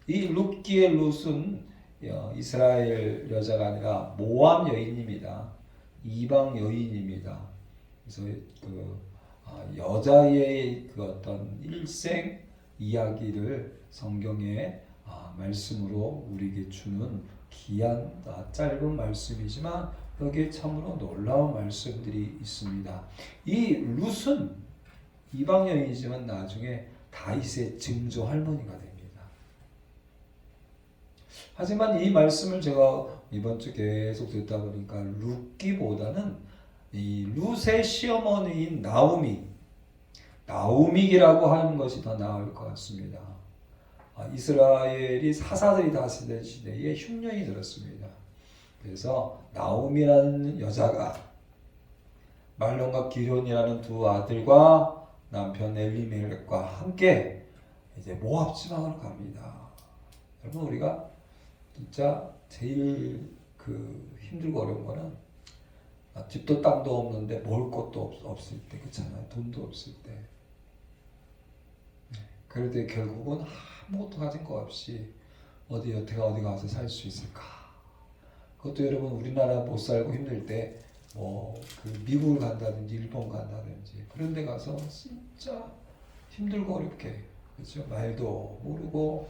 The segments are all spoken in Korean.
이 룻기의 룻은 이스라엘 여자가 아니라 모압 여인입니다. 이방 여인입니다. 그래서 여자의 그 어떤 일생 이야기를 성경의 말씀으로 우리에게 주는 귀한 짧은 말씀이지만 여기에 참으로 놀라운 말씀들이 있습니다. 이 룻은 이방 여인이지만 나중에 다윗의 증조 할머니가 됩니다. 하지만 이 말씀을 제가 이번 주 계속 듣다 보니까 룻기보다는 이 룻의 시어머니인 나오미라고 하는 것이 더 나을 것 같습니다. 이스라엘이 사사들이 다스리던 시대에 흉년이 들었습니다. 그래서 나오미라는 여자가 말론과 기론이라는 두 아들과 남편 엘리멜렉과 함께 이제 모압 지방으로 갑니다. 여러분, 우리가 진짜 제일 힘들고 어려운 거는 집도 땅도 없는데 먹을 것도 없을 때, 그렇잖아요. 돈도 없을 때. 그런데 결국은 아무것도 가진 거 없이 여태가 어디 가서 살 수 있을까? 그것도 여러분, 우리나라 못 살고 힘들 때 미국을 간다든지 일본 간다든지 그런 데 가서 진짜 힘들고 어렵게, 그렇죠? 말도 모르고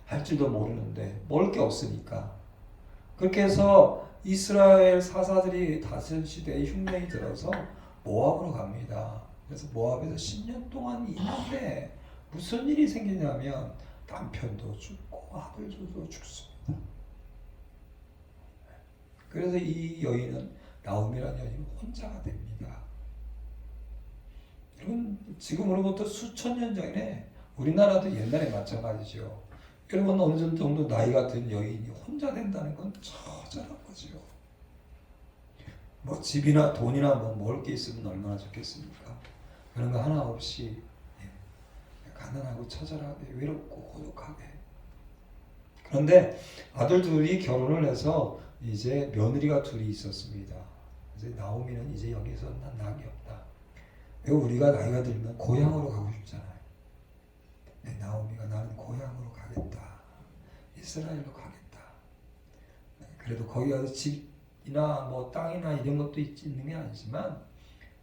할 줄도 모르는데 먹을 게 없으니까 그렇게 해서 이스라엘 사사들이 다스린 시대에 흉년이 들어서 모압으로 갑니다. 그래서 모압에서 10년 동안 일하는데 무슨 일이 생기냐면 남편도 죽고 아들도 죽습니다. 그래서 이 여인은 나오미라는 여인은 혼자가 됩니다. 여러분, 지금으로부터 수천 년 전에 우리나라도 옛날에 마찬가지죠. 여러분, 어느 정도 나이가 든 여인이 혼자 된다는 건 처절한 거죠. 집이나 돈이나 먹을 게 있으면 얼마나 좋겠습니까? 그런 거 하나 없이 가난하고 처절하게 외롭고 고독하게. 그런데 아들 둘이 결혼을 해서 이제 며느리가 둘이 있었습니다. 그래서 나오미는 이제 여기서 난 낙이 없다. 왜 우리가 나이가 들면 고향으로 가고 싶잖아요. 나오미가 나는 고향으로 가겠다. 이스라엘로 가겠다. 그래도 거기 가서 집이나 땅이나 이런 것도 있는 게 아니지만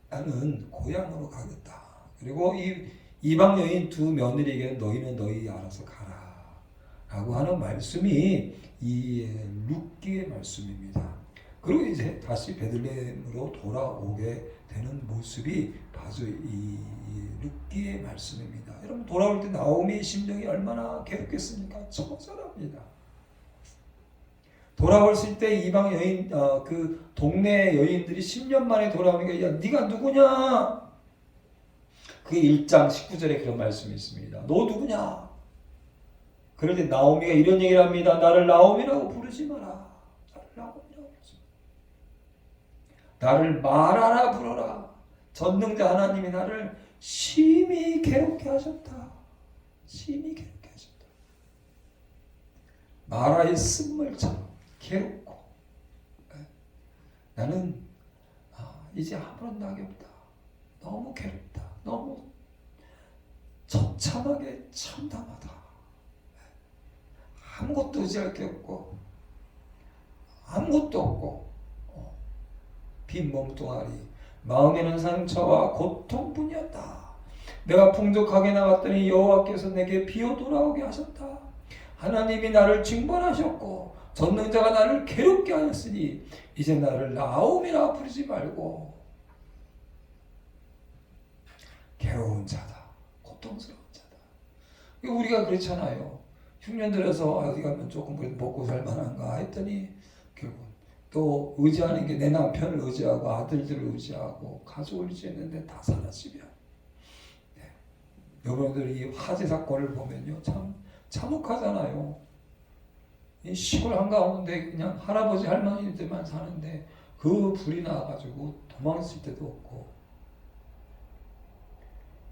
나는 고향으로 가겠다. 그리고 이 이방 여인 두 며느리에게 너희는 너희 알아서 가라 라고 하는 말씀이 이 룻기의 말씀입니다. 그리고 이제 다시 베들레헴으로 돌아오게 되는 모습이 바로 이 룻기의 말씀입니다. 여러분, 돌아올 때 나오미의 심정이 얼마나 괴롭겠습니까? 처절합니다. 돌아왔을 때 이방 여인, 그 동네 여인들이 10년 만에 돌아오니까 야, 네가 누구냐? 그게 1장 19절에 그런 말씀이 있습니다. 너 누구냐? 그럴 때 나오미가 이런 얘기를 합니다. 나를 나오미라고 부르지 마라. 나를 나오미라고 부르지 마라. 나를 마라라 부르라. 전능자 하나님이 나를 심히 괴롭게 하셨다. 심히 괴롭게 하셨다. 마라의 쓴물처럼 괴롭고 나는 이제 아무런 낙이 없다. 너무 괴롭다. 너무 처참하게 참담하다. 아무것도 의지할 게 없고 아무것도 없고 빈 몸뚱아리, 마음에는 상처와 고통뿐이었다. 내가 풍족하게 나갔더니 여호와께서 내게 비어 돌아오게 하셨다. 하나님이 나를 징벌하셨고 전능자가 나를 괴롭게 하였으니 이제 나를 나오미라 부르지 말고 괴로운 자다, 고통스러운 자다. 우리가 그렇잖아요. 흉년 들어서 어디 가면 조금 그래도 먹고 살만한가 했더니 결국 또 의지하는 게 내 남편을 의지하고 아들들을 의지하고 가족을 의지했는데 다 사라지면, 여러분들 이 화재 사건을 보면요 참 참혹하잖아요. 이 시골 한가운데 그냥 할아버지 할머니들만 사는데 그 불이 나가지고 도망칠 데도 없고,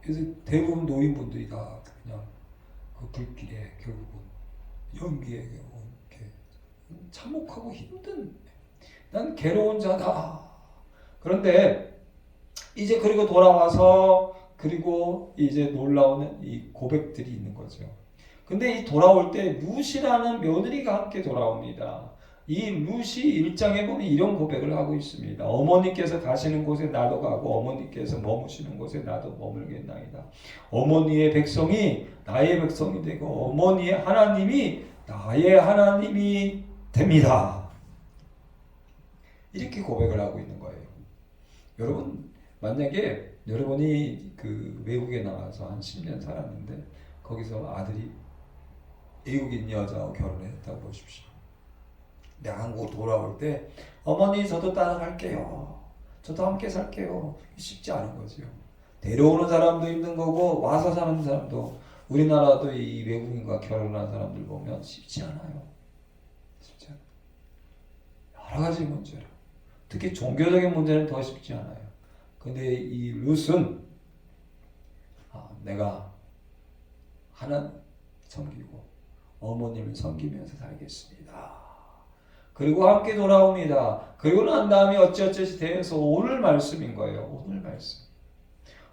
그래서 대부분 노인분들이 다 그냥 그 불길에 결국은 연기에 이렇게 참혹하고 힘든, 난 괴로운 자다. 그런데 이제 그리고 돌아와서 그리고 이제 놀라운 이 고백들이 있는 거죠. 근데 이 돌아올 때 룻이라는 며느리가 함께 돌아옵니다. 이 룻이 1장에 보면 이런 고백을 하고 있습니다. 어머니께서 가시는 곳에 나도 가고 어머니께서 머무시는 곳에 나도 머물겠나이다. 어머니의 백성이 나의 백성이 되고 어머니의 하나님이 나의 하나님이 됩니다. 이렇게 고백을 하고 있는 거예요. 여러분, 만약에 여러분이 그 외국에 나가서 한 10년 살았는데 거기서 아들이 외국인 여자하고 결혼했다고 보십시오. 내가 한국 돌아올 때 어머니 저도 따라갈게요. 저도 함께 살게요. 쉽지 않은 거죠. 데려오는 사람도 힘든 거고 와서 사는 사람도, 우리나라도 이 외국인과 결혼한 사람들 보면 쉽지 않아요. 쉽지 않아요. 여러 가지 문제로. 특히 종교적인 문제는 더 쉽지 않아요. 근데 이 룻은 내가 하나님 섬기고 어머님을 섬기면서 살겠습니다. 그리고 함께 돌아옵니다. 그리고 난 다음에 어찌어찌 되어서 오늘 말씀인 거예요. 오늘 말씀.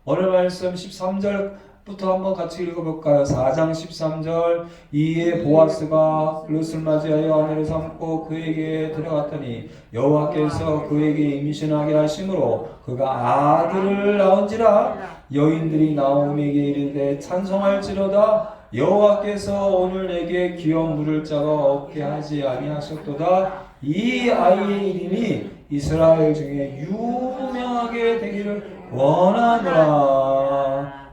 오늘 말씀 13절부터 한번 같이 읽어볼까요? 4장 13절. 이에 보아스가 룻을 맞이하여 아내를 삼고 그에게 들어갔더니 여호와께서 그에게 임신하게 하심으로 그가 아들을 낳은지라. 여인들이 나오미에게 이르되 찬송할지로다. 여호와께서 오늘 내게 기업 물을 자가 없게 하지 아니하셨도다. 이 아이의 이름이 이스라엘 중에 유명하게 되기를 원하노라.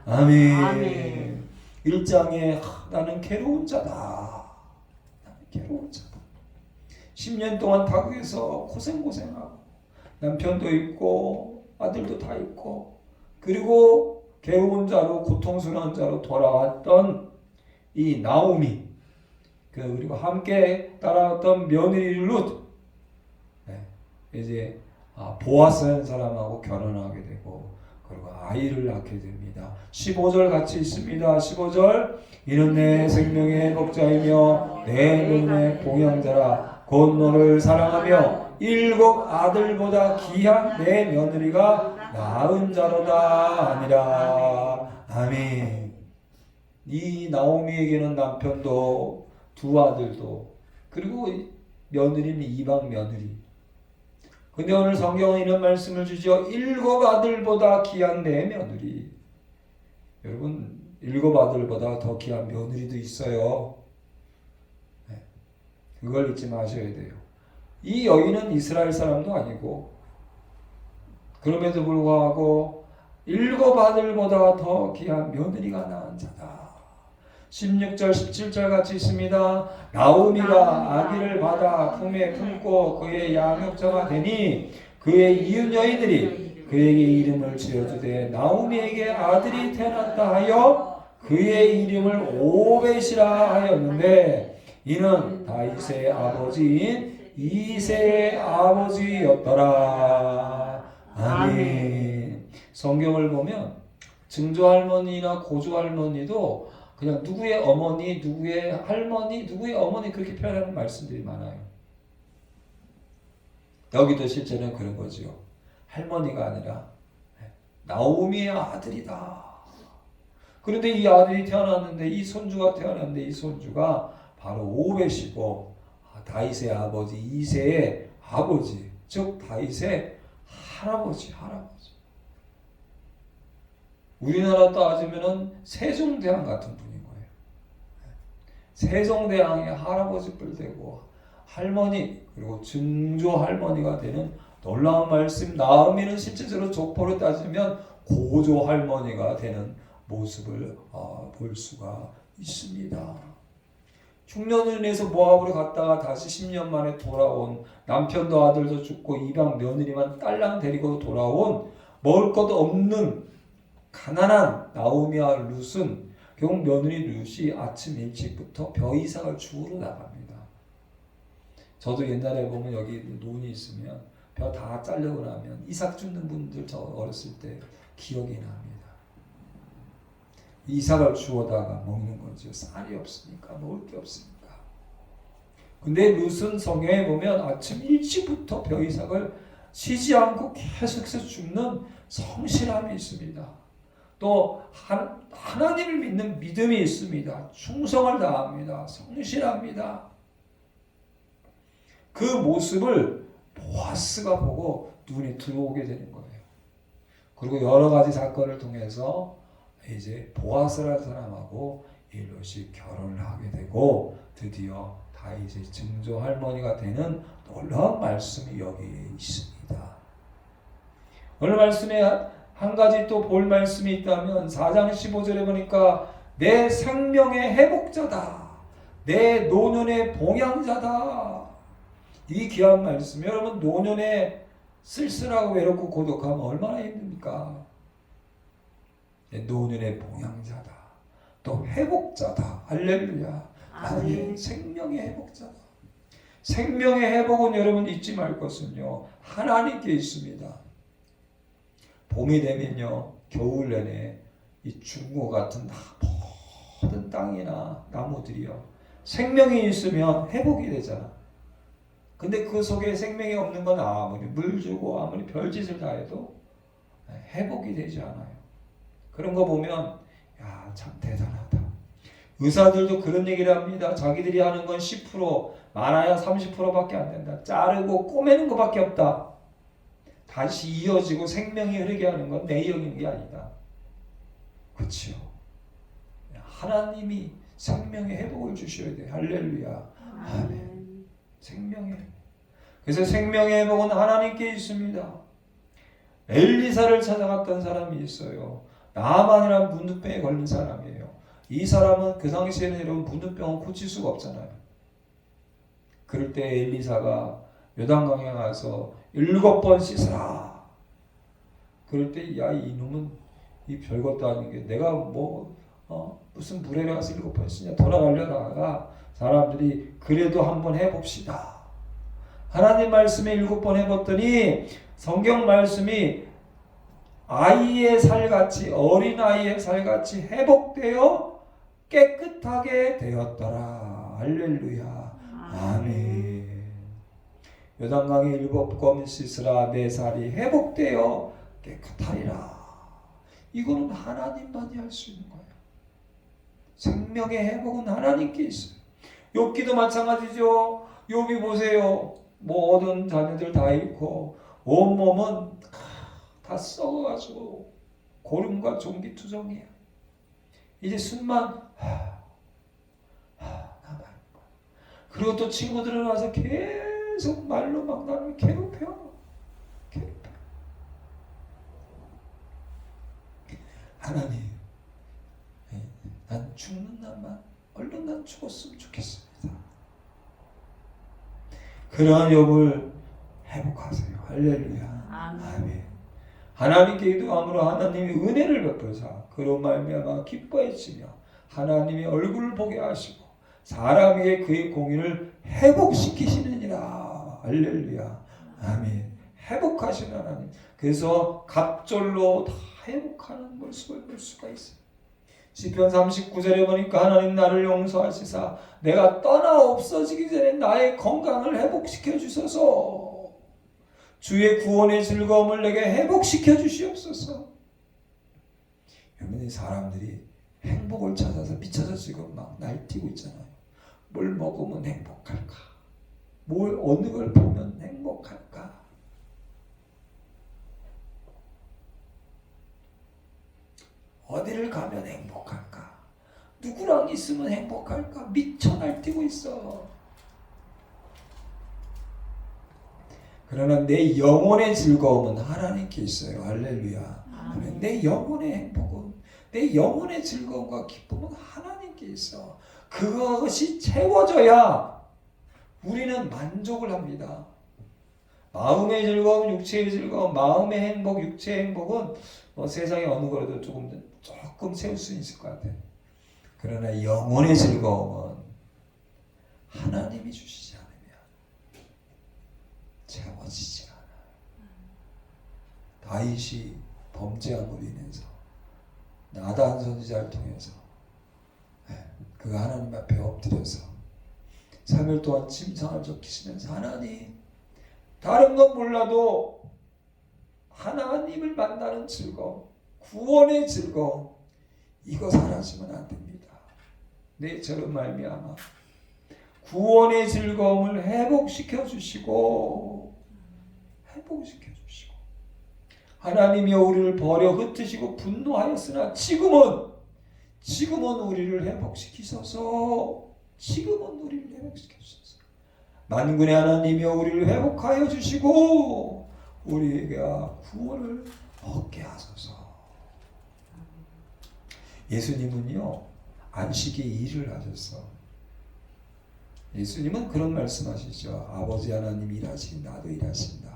아멘. 1장에 나는 괴로운 자다. 나는 괴로운 자다. 10년 동안 타국에서 고생하고 남편도 있고 아들도 다 있고 그리고 괴로운 자로 고통스러운 자로 돌아왔던 이 나오미, 그리고 함께 따라왔던 며느리 룻, 이제 보아스라는 사람하고 결혼하게 되고 그리고 아이를 낳게 됩니다. 15절 같이 있습니다. 15절. 이는 내 생명의 복자이며 내 눈의 봉양자라. 곧 너를 사랑하며 7 아들보다 귀한 내 며느리가 낳은 자로다 아니라. 아멘. 이 나오미에게는 남편도 2 아들도 그리고 며느리는 이방 며느리. 근데 오늘 성경은 이런 말씀을 주죠. 7 아들보다 귀한 내 며느리. 여러분, 7 아들보다 더 귀한 며느리도 있어요. 그걸 잊지 마셔야 돼요. 이 여인은 이스라엘 사람도 아니고 그럼에도 불구하고 7 아들보다 더 귀한 며느리가 낳은 자다. 16절 17절 같이 있습니다. 나오미가 아기를 받아 품에 품고 그의 양육자가 되니 그의 이웃 여인들이 그에게 이름을 지어주되 나오미에게 아들이 태어났다 하여 그의 이름을 오벳이라 하였는데 이는 다윗의 아버지인 이새의 아버지였더라. 아멘. 성경을 보면 증조할머니나 고조할머니도 그냥 누구의 어머니, 누구의 할머니, 누구의 어머니 그렇게 표현하는 말씀들이 많아요. 여기도 실제는 그런 거죠. 할머니가 아니라 나오미의 아들이다. 그런데 이 아들이 태어났는데 이 손주가 태어났는데 이 손주가 바로 오벳이고 다윗의 아버지 이새의 아버지, 즉 다윗의 할아버지. 우리나라 따지면은 세종대왕 같은 분인 거예요. 세종대왕의 할아버지 뿔 되고 할머니 그리고 증조 할머니가 되는 놀라운 말씀. 나오미는 실제적으로 족보로 따지면 고조 할머니가 되는 모습을 볼 수가 있습니다. 흉년을 인해서 모압으로 갔다가 다시 10년 만에 돌아온, 남편도 아들도 죽고 이방 며느리만 딸랑 데리고 돌아온 먹을 것 없는 가난한 나오미와 룻은 결국 며느리 룻이 아침 일찍부터 벼이삭을 주우러 나갑니다. 저도 옛날에 보면 여기 논이 있으면 벼 다 자르고 나면 이삭 줍는 분들 저 어렸을 때 기억이 납니다. 이삭을 주워다가 먹는 거죠. 쌀이 없으니까, 먹을 게 없으니까. 근데 룻은 성경에 보면 아침 일찍부터 벼이삭을 쉬지 않고 계속해서 줍는 성실함이 있습니다. 또 하나님을 믿는 믿음이 있습니다. 충성을 다합니다. 성실합니다. 그 모습을 보아스가 보고 눈이 들어오게 되는 거예요. 그리고 여러 가지 사건을 통해서 이제 보아스라는 사람하고 롯이 결혼을 하게 되고 드디어 다윗의 증조 할머니가 되는 놀라운 말씀이 여기에 있습니다. 오늘 말씀에 한 가지 또 볼 말씀이 있다면 4장 15절에 보니까 내 생명의 회복자다. 내 노년의 봉양자다. 이 귀한 말씀. 여러분 노년에 쓸쓸하고 외롭고 고독하면 얼마나 힘듭니까? 내 노년의 봉양자다. 또 회복자다. 할렐루야. 나는 생명의 회복자다. 생명의 회복은 여러분 잊지 말 것은요. 하나님께 있습니다. 봄이 되면요. 겨울 내내 이 중국 같은 모든 땅이나 나무들이요. 생명이 있으면 회복이 되잖아. 근데 그 속에 생명이 없는 건 아무리 물 주고 아무리 별짓을 다 해도 회복이 되지 않아요. 그런 거 보면 야, 참 대단하다. 의사들도 그런 얘기를 합니다. 자기들이 하는 건 10%, 많아야 30%밖에 안 된다. 자르고 꼬매는 것밖에 없다. 다시 이어지고 생명이 흐르게 하는 건 내 영인 게 아니다. 그렇죠. 하나님이 생명의 회복을 주셔야 돼. 할렐루야. 아멘. 생명의. 그래서 생명의 회복은 하나님께 있습니다. 엘리사를 찾아갔던 사람이 있어요. 나아만이라는 문둥병에 걸린 사람이에요. 이 사람은 그 당시에는 이런 문둥병은 고칠 수가 없잖아요. 그럴 때 엘리사가 요단강에 가서 7번 씻으라. 그럴 때 야 이놈은 이 별것도 아닌 게 내가 무슨 물에 가서 7번 씻냐 돌아가려다가 사람들이 그래도 한번 해봅시다. 하나님 말씀에 7번 해봤더니 성경 말씀이 아이의 살같이 어린아이의 살같이 회복되어 깨끗하게 되었더라. 할렐루야. 아멘. 요단강에 7번 씻으라 내 살이 회복되어 깨끗하리라. 이거는 하나님만이 할 수 있는 거예요. 생명의 회복은 하나님께 있어요. 욥기도 마찬가지죠. 욥이 보세요. 모든 자녀들 다 잃고 온몸은 다 썩어가지고 고름과 종기투정이야. 이제 숨만 남아있는 거야. 그리고 또 친구들은 와서 계속 말로 막 나를 괴롭혀. 하나님, 난 죽는 날만 얼른 난 죽었으면 좋겠습니다. 그러한 욥을 회복하세요. 할렐루야. 아멘. 하나님께 기도함으로 하나님이 은혜를 베푸사 그로 말미암아 기뻐해지며 하나님의 얼굴을 보게 하시고 사람에게 그의 공의를 회복시키시느니라. 할렐루야. 아멘. 회복하시는 하나님. 그래서 갑절로 다 회복하는 모습을 볼 수가 있어요. 시편 39절에 보니까 하나님 나를 용서하시사 내가 떠나 없어지기 전에 나의 건강을 회복시켜 주소서. 주의 구원의 즐거움을 내게 회복시켜 주시옵소서. 여러분 사람들이 행복을 찾아서 미쳐서 지금 막 날뛰고 있잖아요. 뭘 먹으면 행복할까? 어느 걸 보면 행복할까? 어디를 가면 행복할까? 누구랑 있으면 행복할까? 미쳐 날뛰고 있어. 그러나 내 영혼의 즐거움은 하나님께 있어요. 할렐루야. 아멘. 내 영혼의 행복은, 내 영혼의 즐거움과 기쁨은 하나님께 있어. 그것이 채워져야 우리는 만족을 합니다. 마음의 즐거움, 육체의 즐거움, 마음의 행복, 육체의 행복은 세상에 어느 거라도 조금 채울 수 있을 것 같아요. 그러나 영혼의 즐거움은 하나님이 주시지 않으면 채워지지 않아요. 다윗이 범죄함으로 인해서 나단 선지자를 통해서 그 하나님 앞에 엎드려서 3일 동안 침상을 적히시면서 하나님 다른 건 몰라도 하나님을 만나는 즐거움, 구원의 즐거움, 이거 사라지면 안 됩니다. 네, 저런 말미암아 구원의 즐거움을 회복시켜 주시고 하나님이 우리를 버려 흩으시고 분노하였으나 지금은 우리를 회복시키소서. 만군의 하나님이여 우리를 회복하여 주시고 우리에게 구원을 얻게 하소서. 예수님은요 안식에 일을 하셨어. 예수님은 그런 말씀하시죠. 아버지 하나님 일하시니 나도 일하신다.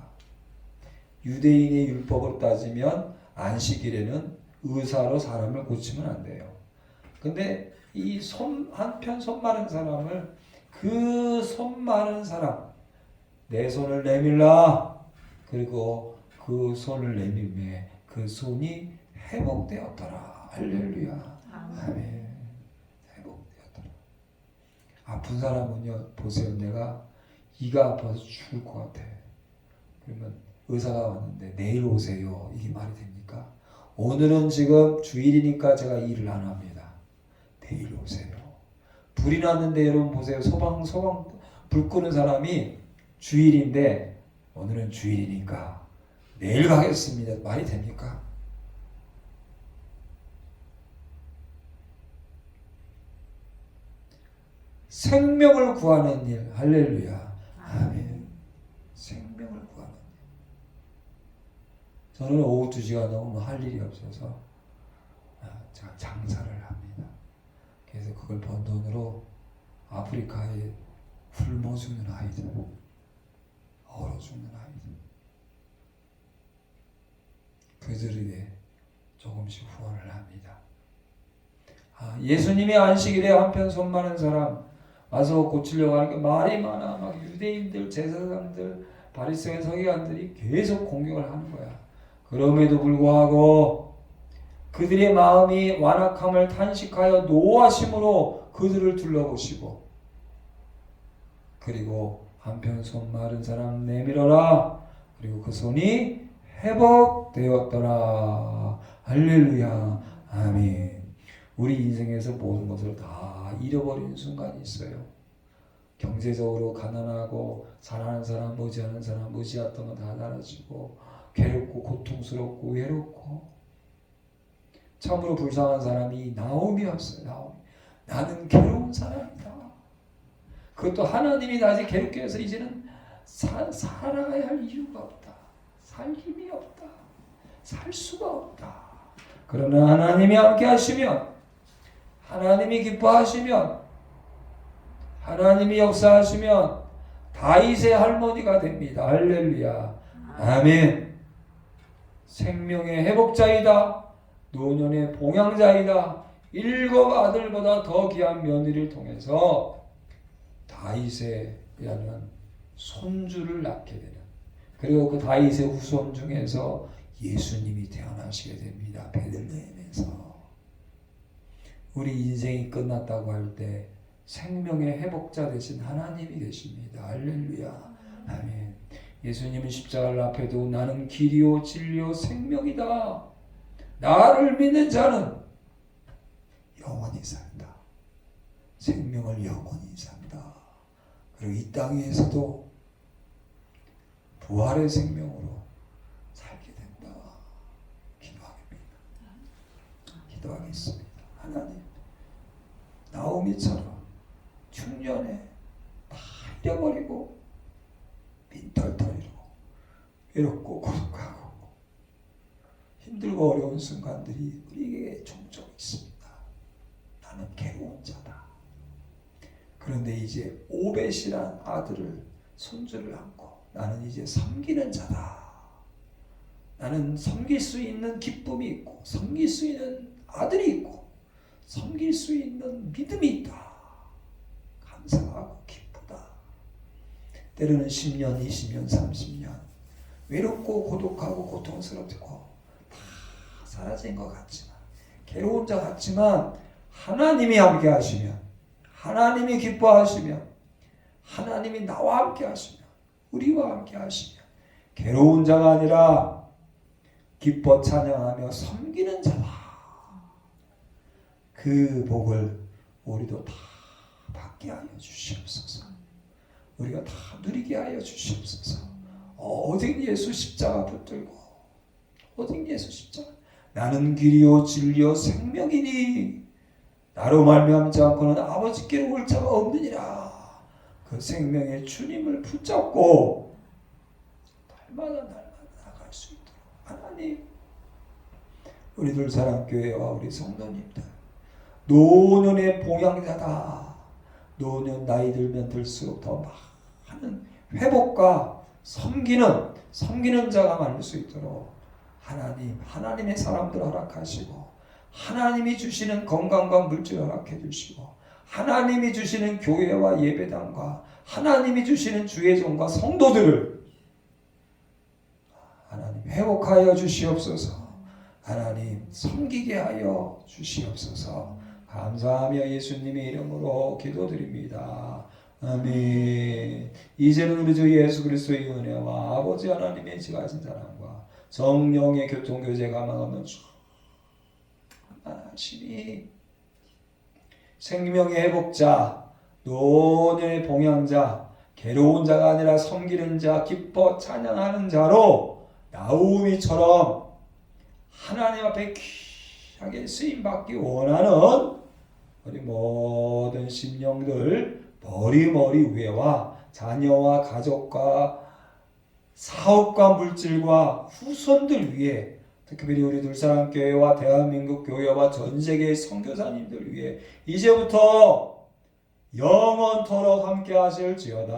유대인의 율법으로 따지면 안식일에는 의사로 사람을 고치면 안 돼요. 근데 이 한편 손 마른 사람을 그 손 마른 사람 내 손을 내밀라. 그리고 그 손을 내밀매 그 손이 회복되었더라. 할렐루야. 아멘. 회복되었더라. 아픈 사람은요 보세요. 내가 이가 아파서 죽을 것 같아. 그러면 의사가 왔는데 내일 오세요. 이게 말이 됩니까? 오늘은 지금 주일이니까 제가 일을 안 합니다. 내일 오세요. 불이 났는데 여러분 보세요. 소방 불 끄는 사람이 주일인데 오늘은 주일이니까 내일 가겠습니다. 말이 됩니까? 생명을 구하는 일. 할렐루야. 아멘. 생명을 구하는 일. 저는 오후 2시가 넘으면 할 일이 없어서 제가 장사를 합니다. 그래서 그걸 번 돈으로 아프리카에 굶어 죽는 아이들, 얼어 죽는 아이들, 그들에게 조금씩 후원을 합니다. 예수님의 안식일에 한편 손 많은 사람 와서 고치려고 하는 게 말이 많아. 막 유대인들, 제사장들, 바리새인 서기관들이 계속 공격을 하는 거야. 그럼에도 불구하고 그들의 마음이 완악함을 탄식하여 노하심으로 그들을 둘러보시고 그리고 한편 손 마른 사람 내밀어라. 그리고 그 손이 회복되었더라. 할렐루야. 아멘. 우리 인생에서 모든 것을 다 잃어버리는 순간이 있어요. 경제적으로 가난하고 사랑하는 사람, 의지하는 사람, 의지했던 건 다 사라지고 괴롭고 고통스럽고 외롭고 참으로 불쌍한 사람이 나오미였어요. 나는 괴로운 사람이다. 그것도 하나님이 나를 괴롭게 해서 이제는 살아가야 할 이유가 없다. 살 힘이 없다. 살 수가 없다. 그러나 하나님이 함께 하시면, 하나님이 기뻐하시면, 하나님이 역사하시면 다윗의 할머니가 됩니다. 할렐루야. 아멘. 생명의 회복자이다. 노년의 봉양자이다. 7 아들보다 더 귀한 며느리를 통해서 다윗에 의하면 손주를 낳게 되는, 그리고 그 다윗의 후손 중에서 예수님이 태어나시게 됩니다. 베들레헴에서. 우리 인생이 끝났다고 할 때 생명의 회복자 되신 하나님이 계십니다. 할렐루야. 아멘. 예수님은 십자가를 앞에 두고 나는 길이요 진리요 생명이다. 나를 믿는 자는 영원히 산다. 생명을 영원히 산다. 그리고 이 땅에서도 부활의 생명으로 살게 된다. 기도하겠습니다. 하나님, 나오미처럼 중년에 다 잃어버리고 빈털터리로 외롭고 고독하고 힘들고 어려운 순간들이 우리에게 종종 있습니다. 나는 괴로운 자다. 그런데 이제 오벳이란 아들을 손주를 안고 나는 이제 섬기는 자다. 나는 섬길 수 있는 기쁨이 있고 섬길 수 있는 아들이 있고 섬길 수 있는 믿음이 있다. 감사하고 기쁘다. 때로는 10년, 20년, 30년 외롭고 고독하고 고통스럽고 다 사라진 것 같지만 괴로운 자 같지만 하나님이 함께 하시면, 하나님이 기뻐하시면, 하나님이 나와 함께 하시면, 우리와 함께 하시면 괴로운 자가 아니라 기뻐 찬양하며 섬기는 자다. 그 복을 우리도 다 받게 하여 주시옵소서. 우리가 다 누리게 하여 주시옵소서. 오직 예수 십자가 붙들고, 오직 예수 십자가. 나는 길이요 진리요 생명이니 나로 말미암지 않고는 아버지께로 올 자가 없느니라. 그 생명의 주님을 붙잡고 날마다 나아갈 수 있도록 하나님, 우리들 사랑교회와 우리 성도님들 노년의 봉양자다. 노년 나이 들면 들수록 더 많은 회복과 섬기는 자가 많을 수 있도록 하나님의 사람들 허락하시고, 하나님이 주시는 건강과 물질 허락해 주시고, 하나님이 주시는 교회와 예배당과 하나님이 주시는 주의 종과 성도들을 하나님 회복하여 주시옵소서. 하나님 섬기게 하여 주시옵소서. 감사하며 예수님의 이름으로 기도드립니다. 아멘. 이제는 우리 주 예수 그리스도의 은혜와 아버지 하나님의 지가하신 사랑과 성령의 교통교제가 망하면 하나님이 생명의 회복자, 노년의 봉양자, 괴로운 자가 아니라 섬기는 자, 기뻐 찬양하는 자로 나우미처럼 하나님 앞에 귀하게 쓰임받기 원하는 우리 모든 심령들, 머리 위에와 자녀와 가족과 사업과 물질과 후손들 위해, 특별히 우리 둘사랑교회와 대한민국 교회와 전세계의 선교사님들 위해 이제부터 영원토록 함께 하실지어다.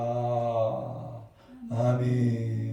아멘.